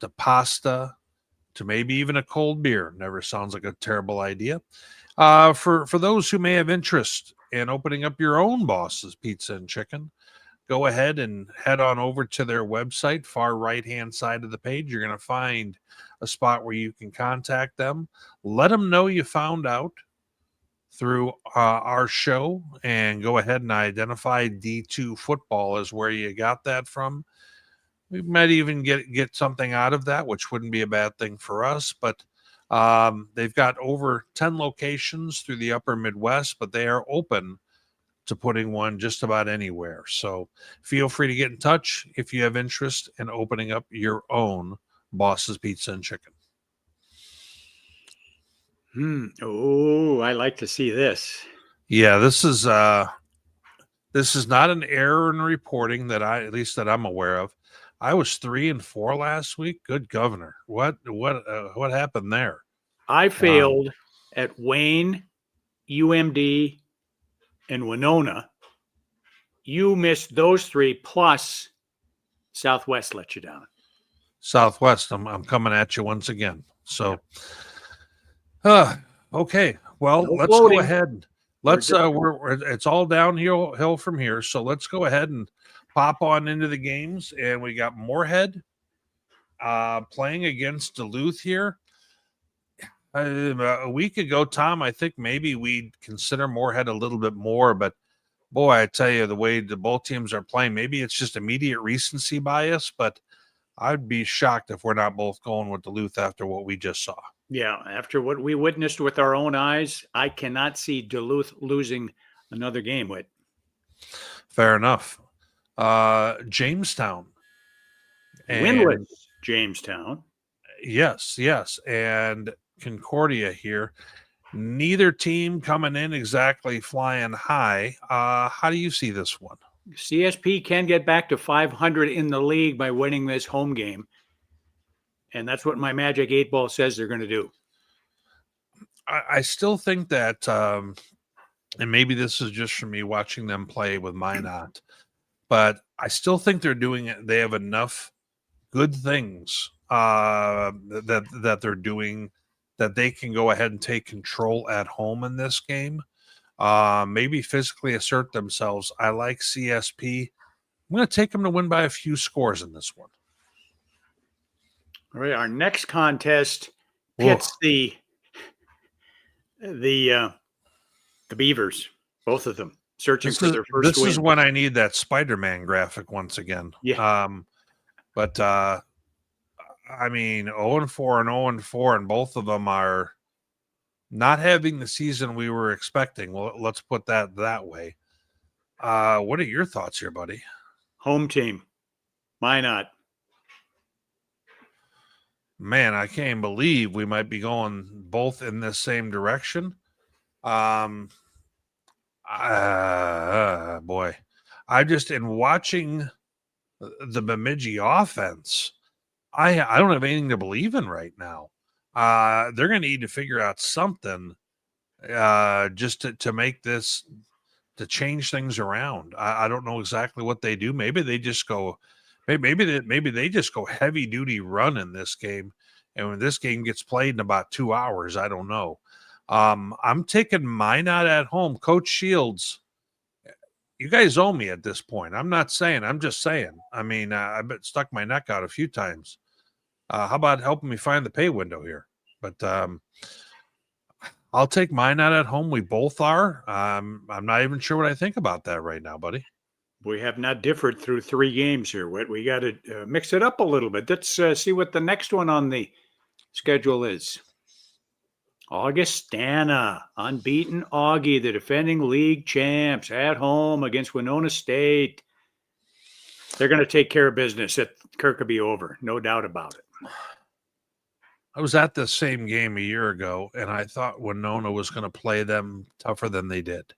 to pasta to maybe even a cold beer. Never sounds like a terrible idea. For those who may have interest in opening up your own Boss's Pizza and Chicken, go ahead and head on over to their website, far right-hand side of the page. You're going to find a spot where you can contact them. Let them know you found out through our show, and go ahead and identify D2 football as where you got that from. We might even get something out of that, which wouldn't be a bad thing for us. But they've got over 10 locations through the upper Midwest, but they are open to putting one just about anywhere. So feel free to get in touch if you have interest in opening up your own Boss's Pizza and Chicken. Oh, I like to see this. Yeah, this is not an error in reporting that I'm aware of. I was 3-4 last week. Good governor. What happened there? I failed at Wayne, UMD, and Winona. You missed those three, plus Southwest let you down. Southwest, I'm coming at you once again. So, okay. Well, No let's voting. go ahead. It's all downhill from here. So let's go ahead and pop on into the games. And we got Moorhead playing against Duluth here. A week ago, Tom, I think maybe we'd consider Moorhead a little bit more, but boy, I tell you, the way the both teams are playing, maybe it's just immediate recency bias, but I'd be shocked if we're not both going with Duluth after what we just saw. Yeah, after what we witnessed with our own eyes, I cannot see Duluth losing another game. With Fair enough. Jamestown. winless Jamestown. Yes. And Concordia here. Neither team coming in exactly flying high. How do you see this one? CSP can get back to 500 in the league by winning this home game. And that's what my Magic 8 Ball says they're going to do. I still think that, and maybe this is just from me watching them play with Minot, but I still think they're doing it. They have enough good things that they're doing that they can go ahead and take control at home in this game. Maybe physically assert themselves. I like CSP. I'm going to take them to win by a few scores in this one. All right, our next contest pits the Beavers, both of them, searching for their first win. This is when I need that Spider-Man graphic once again. Yeah. But I mean, 0-4 and 0-4, and both of them are not having the season we were expecting. Well, let's put that way. What are your thoughts here, buddy? Home team. Minot. Man, I can't believe we might be going both in this same direction. Boy, I just, in watching the Bemidji offense, I don't have anything to believe in right now. They're going to need to figure out something just to make this, to change things around. I don't know exactly what they do. Maybe they just go, maybe they just go heavy duty run in this game. And when this game gets played in about 2 hours, I don't know. I'm taking Minot at home. Coach Shields, you guys owe me at this point. I'm not saying, I'm just saying. I mean, I've stuck my neck out a few times. How about helping me find the pay window here? But I'll take Minot at home. We both are. I'm not even sure what I think about that right now, buddy. We have not differed through 3 games here. We got to mix it up a little bit. Let's see what the next one on the schedule is. Augustana, unbeaten Augie, the defending league champs, at home against Winona State. They're going to take care of business at Kirkby over, no doubt about it. I was at this same game a year ago, and I thought Winona was going to play them tougher than they did.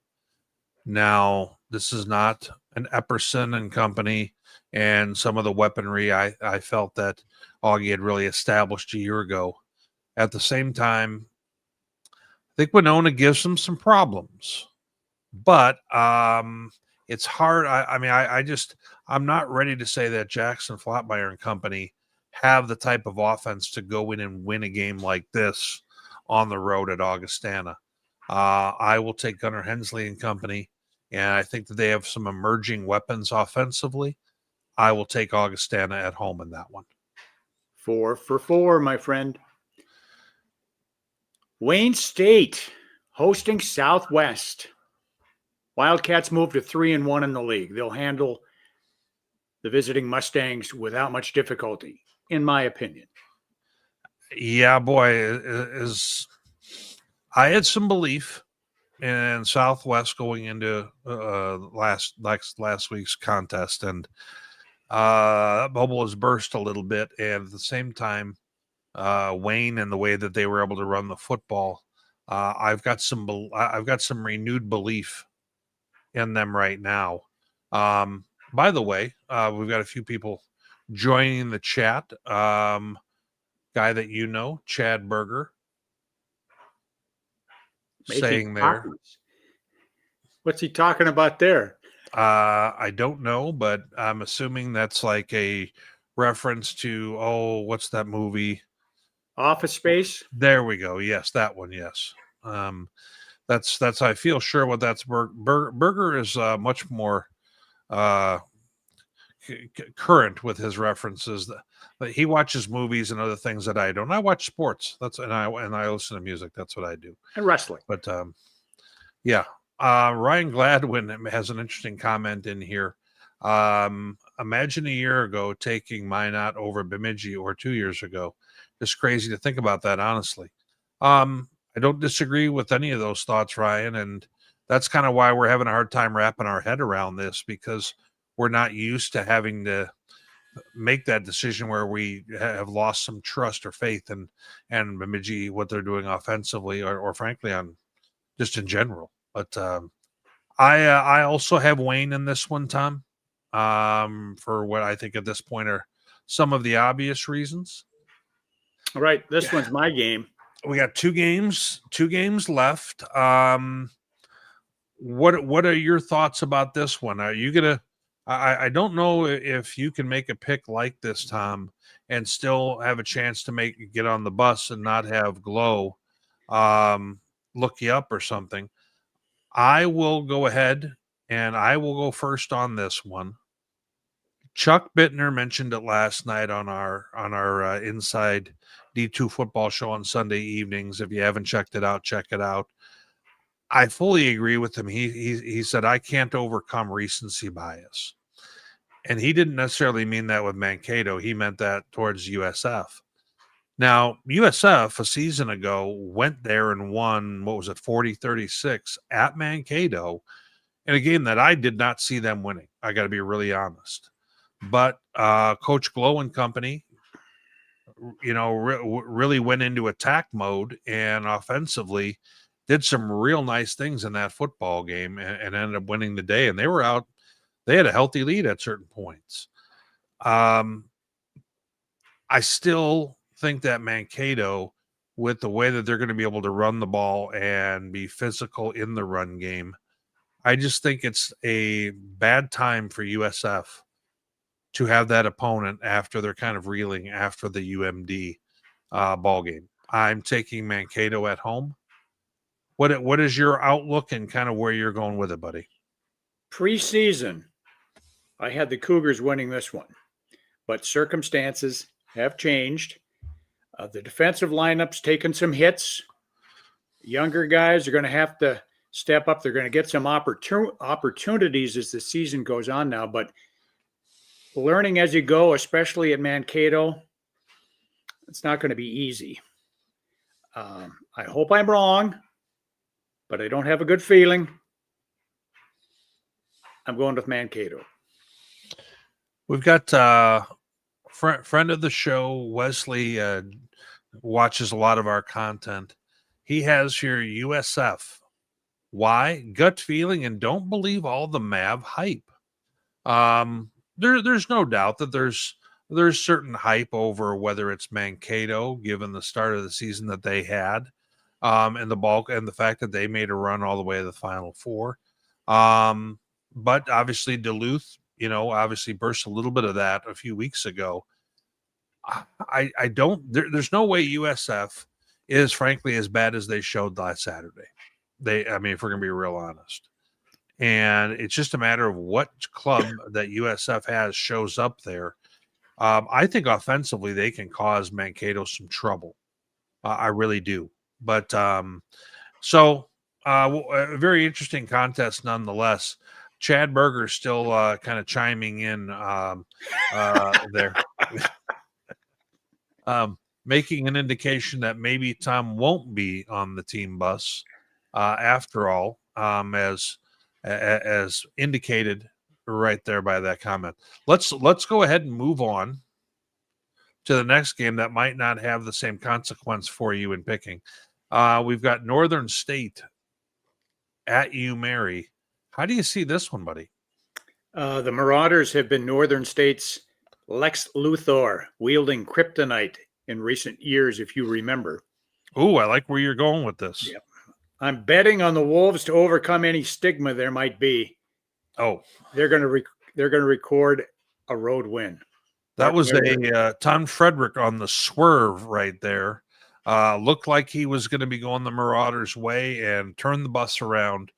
Now, this is not an Epperson and company, and some of the weaponry I felt that Augie had really established a year ago. At the same time, I think Winona gives them some problems, but it's hard. I'm not ready to say that Jackson Flatmeyer and company have the type of offense to go in and win a game like this on the road at Augustana. I will take Gunnar Hensley and company and I think that they have some emerging weapons offensively. I will take Augustana at home in that one. 4 for 4, my friend. Wayne State hosting Southwest. Wildcats move to 3-1 in the league. They'll handle the visiting Mustangs without much difficulty, in my opinion. Yeah, boy, is I had some belief in Southwest going into last week's contest, and that bubble has burst a little bit. And at the same time, Wayne and the way that they were able to run the football, I've got some renewed belief in them right now. By the way, we've got a few people joining the chat. Guy that you know, Chad Berger, saying there. Copies. What's he talking about there? I don't know, but I'm assuming that's like a reference to, what's that movie? Office Space? There we go. Yes, that one. Yes. That's I feel sure what that's. Berger is much more current with his references. That he watches movies and other things that I don't. I watch sports. And I listen to music. That's what I do. And wrestling. But yeah. Ryan Gladwin has an interesting comment in here. Imagine a year ago taking Minot over Bemidji, or 2 years ago. Just crazy to think about that, honestly. I don't disagree with any of those thoughts, Ryan, and that's kind of why we're having a hard time wrapping our head around this, because we're not used to having to make that decision where we have lost some trust or faith in Bemidji, what they're doing offensively, or frankly on just in general. But I also have Wayne in this one, Tom, for what I think at this point are some of the obvious reasons. All right, this one's my game. We got two games left. What are your thoughts about this one? Are you gonna? I don't know if you can make a pick like this, Tom, and still have a chance to get on the bus and not have Glow look you up or something. I will go ahead and I will go first on this one. Chuck Bittner mentioned it last night on our Inside D2 football show on Sunday evenings. If you haven't checked it out, check it out. I fully agree with him. He said, I can't overcome recency bias. And he didn't necessarily mean that with Mankato. He meant that towards USF. Now, USF a season ago went there and won, 40-36 at Mankato, in a game that I did not see them winning. I got to be really honest. But Coach Glow and company, really went into attack mode and offensively did some real nice things in that football game and ended up winning the day. And they were out. They had a healthy lead at certain points. I still think that Mankato, with the way that they're going to be able to run the ball and be physical in the run game, I just think it's a bad time for USF to have that opponent after they're kind of reeling after the UMD ball game. I'm taking Mankato at home. What is your outlook and kind of where you're going with it, buddy? Preseason, I had the Cougars winning this one, but circumstances have changed. The defensive lineup's taken some hits. Younger guys are going to have to step up. They're going to get some opportunities as the season goes on now, but learning as you go, especially at Mankato, it's not going to be easy. I hope I'm wrong, but I don't have a good feeling. I'm going with Mankato. We've got friend of the show, Wesley, watches a lot of our content. He has here USF. Why? Gut feeling and don't believe all the Mav hype. There's no doubt that there's certain hype over whether it's Mankato, given the start of the season that they had, and the bulk and the fact that they made a run all the way to the Final Four. But obviously Duluth, obviously burst a little bit of that a few weeks ago. I don't. There's no way USF is frankly as bad as they showed last Saturday. If we're gonna be real honest, and it's just a matter of what club that USF has shows up there. I think offensively they can cause Mankato some trouble. I really do. But a very interesting contest nonetheless. Chad Berger still kind of chiming in there, making an indication that maybe Tom won't be on the team bus after all, as indicated right there by that comment. Let's go ahead and move on to the next game that might not have the same consequence for you in picking. We've got Northern State at UMary. How do you see this one, buddy? The Marauders have been Northern State's Lex Luthor, wielding kryptonite in recent years, if you remember. Oh, I like where you're going with this. Yep. I'm betting on the Wolves to overcome any stigma there might be. Oh, they're going to record a road win. That was a Tom Frederick on the swerve right there. Looked like he was going to be going the Marauders' way and turned the bus around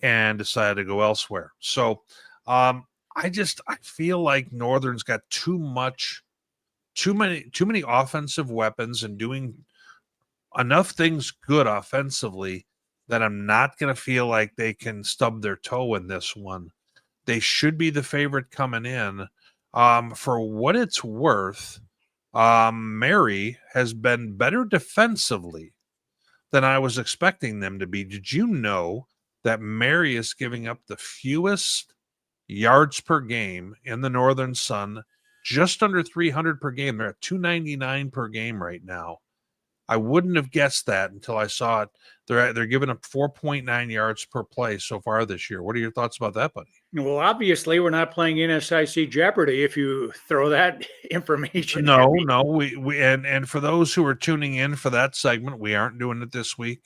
and decided to go elsewhere. So I feel like Northern's got too many offensive weapons and doing enough things good offensively that I'm not going to feel like they can stub their toe in this one. They should be the favorite coming in. For what it's worth, Mary has been better defensively than I was expecting them to be. Did you know that Mary is giving up the fewest yards per game in the Northern Sun, just under 300 per game? They're at 299 per game right now. I wouldn't have guessed that until I saw it. They're giving up 4.9 yards per play so far this year. What are your thoughts about that, buddy? Well, obviously, we're not playing NSIC Jeopardy if you throw that information. No. We and for those who are tuning in for that segment, we aren't doing it this week.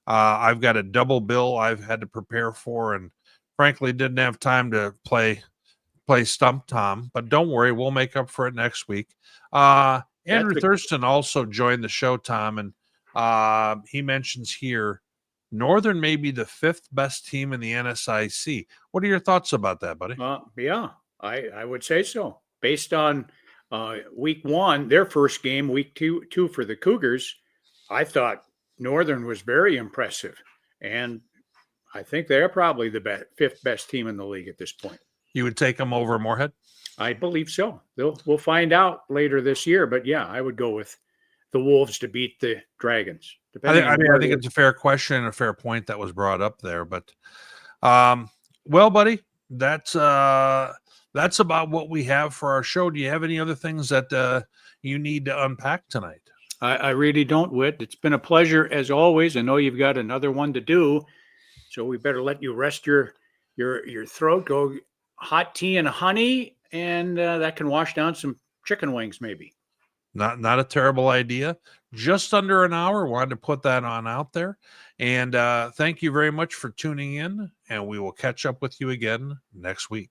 I've got a double bill I've had to prepare for, and frankly, didn't have time to play Stump Tom. But don't worry, we'll make up for it next week. Andrew Thurston also joined the show, Tom, and he mentions here Northern may be the 5th best team in the NSIC. What are your thoughts about that, buddy? Yeah, I would say so. Based on week 1, their first game, week two for the Cougars, I thought Northern was very impressive. And I think they're probably the 5th best team in the league at this point. You would take them over Moorhead? I believe so. We'll find out later this year. But, yeah, I would go with the Wolves to beat the Dragons. I think it's a fair question and a fair point that was brought up there. But, well, buddy, that's about what we have for our show. Do you have any other things that you need to unpack tonight? I really don't, Witt. It's been a pleasure as always. I know you've got another one to do, so we better let you rest your throat. Go hot tea and honey, and that can wash down some chicken wings, maybe. Not a terrible idea. Just under an hour. Wanted to put that on out there. And thank you very much for tuning in, and we will catch up with you again next week.